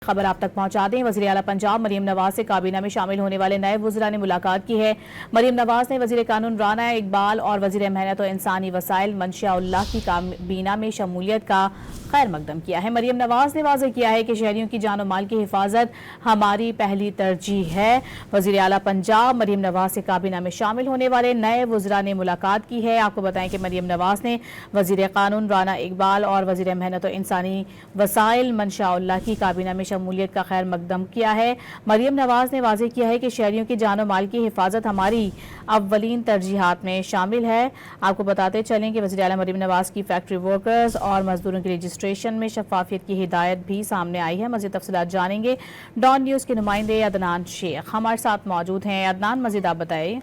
खबर आप तक पहुंचा दें। वज़ीर आला पंजाब मरियम नवाज से काबीना में शामिल होने वाले नए वज़रा ने मुलाकात की है। मरियम नवाज ने वज़ीर कानून राना इकबाल और वज़ीर मेहनत और इंसानी वसाइल मंशा उल्लाह की काबीना में शमूलियत का खैर मकदम किया है। मरियम नवाज ने वाज़ेह किया है कि शहरियों की जान और माल की हिफाजत हमारी पहली तरजीह है। वज़ीर आला पंजाब मरियम नवाज से काबीना में शामिल होने वाले नए वज़रा ने मुलाकात की है। आपको बताएं कि मरियम नवाज ने वज़ीर कानून राना इकबाल और वज़ीर मेहनत और इंसानी वसाइल मंशा उल्लाह की काबीना में शमूलियत का खैर मकदम किया है। मरियम नवाज ने वाज़ेह किया है कि शहरियों की जान और माल की हिफाजत हमारी अव्वलीन तरजीहात में शामिल है। आपको बताते चलें कि वज़ीर आला मरियम नवाज की फैक्ट्री वर्कर्स और मजदूरों की रजिस्ट्रेशन में शफाफियत की हिदायत भी सामने आई है। मज़ीद तफसीलात जानेंगे। डॉन न्यूज़ के नुमाइंदे अदनान शेख हमारे साथ मौजूद हैं। अदनान, मज़ीद आप बताइए।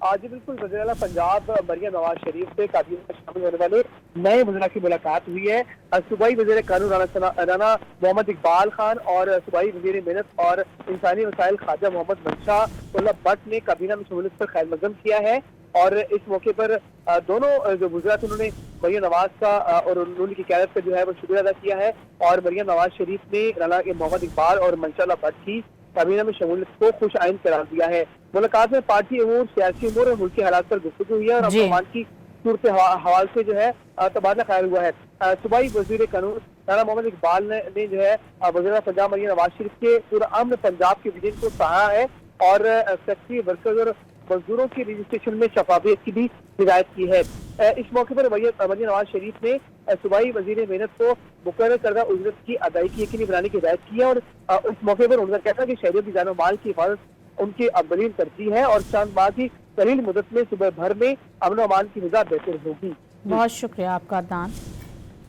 आज बिल्कुल वज़ीर आला पंजाब मरियम नवाज शरीफ से काबीना में शामिल होने वाले नए वज़रा की मुलाकात हुई है। सूबाई वज़ीर कानून राना मोहम्मद इकबाल खान और सूबाई वज़ीर मेहनत और इंसानी वसाइल ख्वाजा मोहम्मद मंशा उल्लाह भट्ट ने काबीना में शमूलियत पर खैर मकदम किया है। और इस मौके पर दोनों जो वज़रा थे उन्होंने मरियम नवाज का और उनकी क़यादत का जो है वो शुक्रिया अदा किया है। और मरियम नवाज शरीफ ने राना मोहम्मद इकबाल और मंशा उल्लाह भट्ट की काबीना में शमूलियत को खुश आइन करार दिया है। मुलाकात में पार्टी अमूर, सियासी अमूर और मुल्की हालात पर गुफ्तगू हुई है और अमन की सूरत हवाल से जो है तबादला ख्याल हुआ है। सूबाई वज़ीर कानून राना मोहम्मद इकबाल ने जो है वज़ीर पंजाब मरियम नवाज शरीफ के पूरा अमन पंजाब के विजन को सराहा है और फैक्ट्री वर्कर्स और मजदूरों की रजिस्ट्रेशन में शफाफियत की भी हिदायत की है। इस मौके पर मरियम नवाज शरीफ ने सूबाई वज़ीर मेहनत को मुकर्रर करदा उजरत की अदायगी यकीनी बनाने की हिदायत की है। और इस मौके पर उनका कहना है कि शहरियों की जान और माल की हिफाजत उनकी अव्वलीन तरजीह है और चंद बाद ही कलील मुद्दत में सुबह भर में अमन और अमान की निगाह बेहतर होगी। बहुत शुक्रिया आपका अदनान।